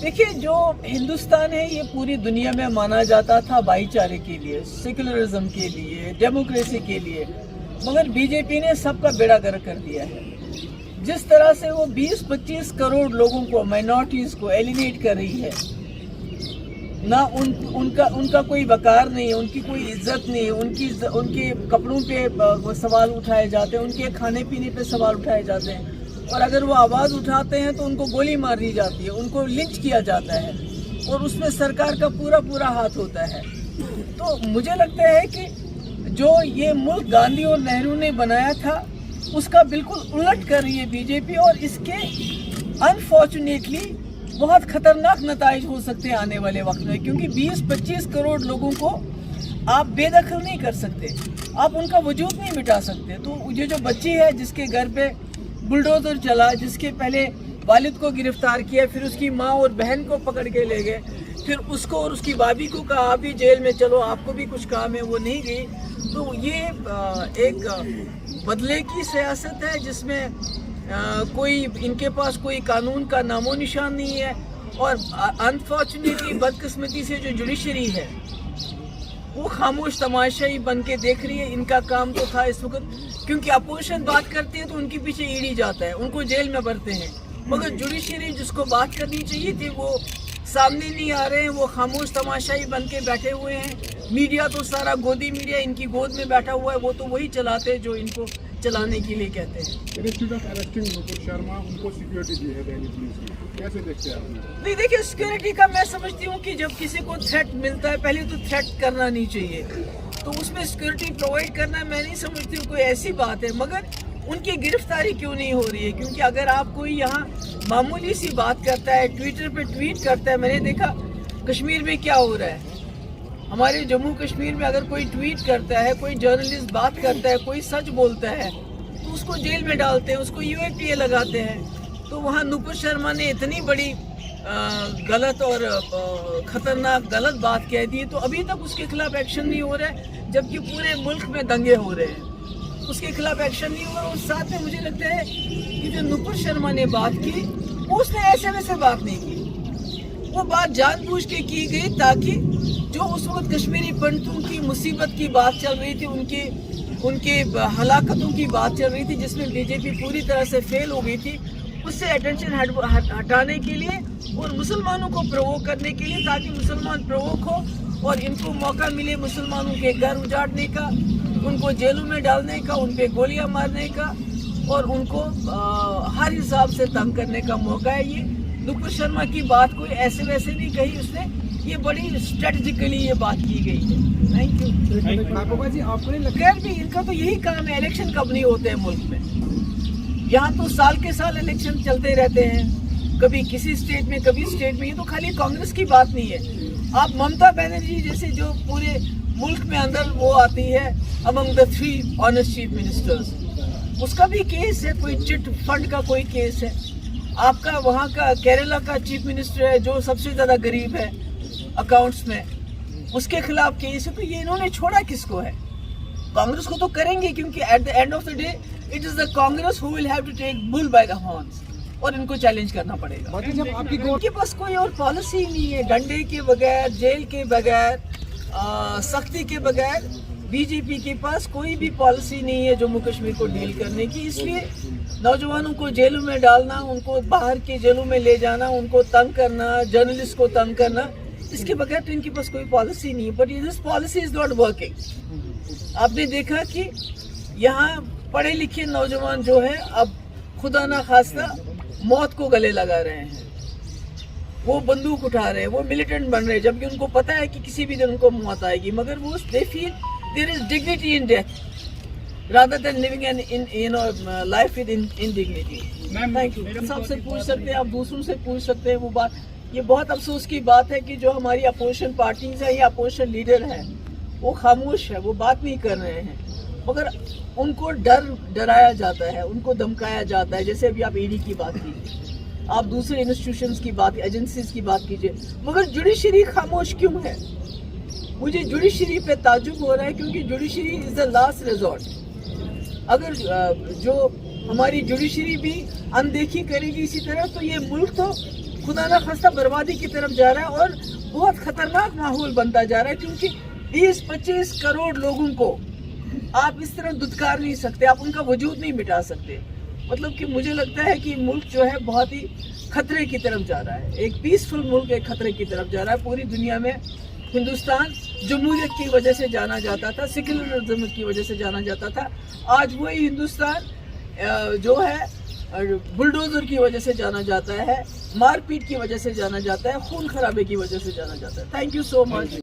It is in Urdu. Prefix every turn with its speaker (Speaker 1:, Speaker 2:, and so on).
Speaker 1: دیکھیے جو ہندوستان ہے یہ پوری دنیا میں مانا جاتا تھا بھائی چارے کے لیے، سیکولرزم کے لیے، ڈیموکریسی کے لیے، مگر بی جے پی نے سب کا بیڑا گرک کر دیا ہے۔ جس طرح سے وہ 20-25 کروڑ لوگوں کو، مائنورٹیز کو ایلینیٹ کر رہی ہے، نہ ان کا کوئی وقار نہیں ہے، ان کی کوئی عزت نہیں ہے، ان کے کپڑوں پہ سوال اٹھائے جاتے ہیں، ان کے کھانے پینے پہ سوال اٹھائے جاتے ہیں، اور اگر وہ آواز اٹھاتے ہیں تو ان کو گولی مار دی جاتی ہے، ان کو لنچ کیا جاتا ہے، اور اس میں سرکار کا پورا ہاتھ ہوتا ہے۔ تو مجھے لگتا ہے کہ جو یہ ملک گاندھی اور نہرو نے بنایا تھا اس کا بالکل الٹ کر رہی ہے بی جے پی، اور اس کے انفارچونیٹلی بہت خطرناک نتائج ہو سکتے ہیں آنے والے وقت میں، کیونکہ 20-25 کروڑ لوگوں کو آپ بے دخل نہیں کر سکتے، آپ ان کا وجود نہیں مٹا سکتے۔ تو یہ جو بچی ہے جس کے گھر پہ بلڈوزر چلا، جس کے پہلے والد کو گرفتار کیا، پھر اس کی ماں اور بہن کو پکڑ کے لے گئے، پھر اس کو اور اس کی بھابھی کو کہا آپ بھی جیل میں چلو، آپ کو بھی کچھ کام ہے، وہ نہیں گئی۔ تو یہ ایک بدلے کی سیاست ہے جس میں کوئی ان کے پاس کوئی قانون کا نام و نشان نہیں ہے، اور انفارچونیٹلی بدقسمتی سے جو جوڈیشری ہے وہ خاموش تماشائی بن کے دیکھ رہی ہے۔ ان کا کام تو تھا اس وقت، کیونکہ اپوزیشن بات کرتی ہے تو ان کے پیچھے ایڈی جاتا ہے، ان کو جیل میں بھرتے ہیں، مگر جوڈیشری جس کو بات کرنی چاہیے تھی وہ سامنے نہیں آ رہے ہیں، وہ خاموش تماشائی بن کے بیٹھے ہوئے ہیں۔ میڈیا تو سارا گودی میڈیا ان کی گود میں بیٹھا ہوا ہے، وہ تو وہی چلاتے ہیں جو ان کو چلانے کے لیے کہتے ہیں۔ نہیں دیکھیے، سیکیورٹی کا میں سمجھتی ہوں کہ جب کسی کو تھریٹ ملتا ہے پہلے تو تھریٹ کرنا نہیں چاہیے، تو اس میں سیکیورٹی پرووائڈ کرنا میں نہیں سمجھتی ہوں کوئی ایسی بات ہے، مگر ان کی گرفتاری کیوں نہیں ہو رہی ہے؟ کیونکہ اگر آپ کوئی یہاں معمولی سی بات کرتا ہے، ٹویٹر پہ ٹویٹ کرتا ہے، میں نے دیکھا کشمیر میں کیا ہو رہا ہے، ہمارے جموں کشمیر میں اگر کوئی ٹویٹ کرتا ہے، کوئی جرنلسٹ بات کرتا ہے، کوئی سچ بولتا ہے تو اس کو جیل میں ڈالتے ہیں، اس کو یو اے پی اے لگاتے ہیں۔ تو وہاں نپر شرما نے اتنی بڑی غلط اور خطرناک غلط بات کہہ دی، تو ابھی تک اس کے خلاف ایکشن نہیں ہو رہا ہے، جبکہ پورے ملک میں دنگے ہو رہے ہیں، اس کے خلاف ایکشن نہیں ہوا۔ اور ساتھ میں مجھے لگتا ہے کہ جو نپر شرما نے بات کی وہ اس نے ایسے ویسے بات نہیں کی، وہ بات جان بوجھ کے کی گئی تاکہ جو اس وقت کشمیری پنڈتوں کی مصیبت کی بات چل رہی تھی، ان کے ہلاکتوں کی بات چل رہی تھی، جس میں بی جے پی پوری طرح سے فیل ہو گئی تھی، اس سے اٹینشن ہٹانے کے لیے اور مسلمانوں کو پرووک کرنے کے لیے، تاکہ مسلمان پرووک ہو اور ان کو موقع ملے مسلمانوں کے گھر اجاڑنے کا، ان کو جیلوں میں ڈالنے کا، ان پہ گولیاں مارنے کا، اور ان کو ہر حساب سے تنگ کرنے کا موقع ہے۔ یہ نپر شرما کی بات کوئی ایسے ویسے نہیں کہی اس نے، یہ بڑی اسٹریٹجیکلی یہ بات کی گئی ہے۔ Thank you. خیر بھی ان کا تو یہی کام ہے، الیکشن کب نہیں ہوتے ہیں ملک میں، یہاں تو سال کے سال الیکشن چلتے رہتے ہیں، کبھی کسی اسٹیٹ میں کبھی اسٹیٹ میں۔ یہ تو خالی کانگریس کی بات نہیں ہے، آپ ممتا بنرجی جیسے جو پورے ملک میں اندر وہ آتی ہے امنگ دا 3 آنیسٹ چیف منسٹرز، اس کا بھی کیس ہے، کوئی چٹ فنڈ کا کوئی کیس ہے۔ آپ کا وہاں کا کیرلا کا چیف منسٹر ہے جو سب سے زیادہ غریب ہے اکاؤنٹس میں، اس کے خلاف کیس ہے۔ تو یہ انہوں نے چھوڑا کس کو ہے؟ کانگریس کو تو کریں گے، کیونکہ at the end of the day it is the Congress who will have to take bull by the horns, اور ان کو چیلنج کرنا پڑے گا۔ ان کے پاس کوئی اور پالیسی نہیں ہے، ڈنڈے کے بغیر، جیل کے بغیر، سختی کے بغیر بی جے پی کے پاس کوئی بھی پالیسی نہیں ہے جموں کشمیر کو ڈیل کرنے کی۔ اس لیے نوجوانوں کو جیلوں میں ڈالنا، ان کو باہر کے جیلوں میں لے جانا، ان کو تنگ کرنا، جرنلسٹ کو تنگ کرنا، اس کے بغیر تو ان کے پاس کوئی پالیسی نہیں ہے۔ But this policy is not working. آپ نے دیکھا کہ یہاں پڑھے لکھے نوجوان جو ہیں اب خدا نہ خواستہ موت کو گلے لگا رہے ہیں، وہ بندوق اٹھا رہے ہیں، وہ ملیٹنٹ بن رہے ہیں، جبکہ ان کو پتہ ہے کہ کسی بھی دن ان کو موت آئے گی، مگر وہ they feel there is dignity in death rather than living life with indignity۔ Thank you۔ سب سے پوچھ سکتے ہیں آپ، دوسروں سے پوچھ سکتے ہیں وہ بات۔ یہ بہت افسوس کی بات ہے کہ جو ہماری اپوزیشن پارٹیز ہیں یا اپوزیشن لیڈر ہیں وہ خاموش ہے، وہ بات نہیں کر رہے ہیں، مگر ان کو ڈرایا جاتا ہے، ان کو دھمکایا جاتا ہے۔ جیسے ابھی آپ ای ڈی کی بات کیجیے، آپ دوسرے انسٹیٹیوشنز کی بات، ایجنسیز کی بات کیجیے، مگر جوڈیشری خاموش کیوں ہے؟ مجھے جوڈیشری پہ تعجب ہو رہا ہے، کیونکہ judiciary is the last resort. اگر جو ہماری جوڈیشری بھی اندیکھی کرے گی اسی طرح، تو یہ ملک تو خدا نہ خواستہ بربادی کی طرف جا رہا ہے اور بہت خطرناک ماحول بنتا جا رہا ہے، کیونکہ 20-25 کروڑ لوگوں کو آپ اس طرح دھتکار نہیں سکتے، آپ ان کا وجود نہیں مٹا سکتے۔ مطلب کہ مجھے لگتا ہے کہ ملک جو ہے بہت ہی خطرے کی طرف جا رہا ہے، ایک پیسفل ملک ایک خطرے کی طرف جا رہا ہے۔ پوری دنیا میں ہندوستان جمہوریت کی وجہ سے جانا جاتا تھا، سیکولرزم کی وجہ سے جانا جاتا تھا، آج وہی ہندوستان جو ہے بلڈوزر کی وجہ سے جانا جاتا ہے، مار پیٹ کی وجہ سے جانا جاتا ہے، خون خرابے کی وجہ سے جانا جاتا ہے۔ Thank you so much.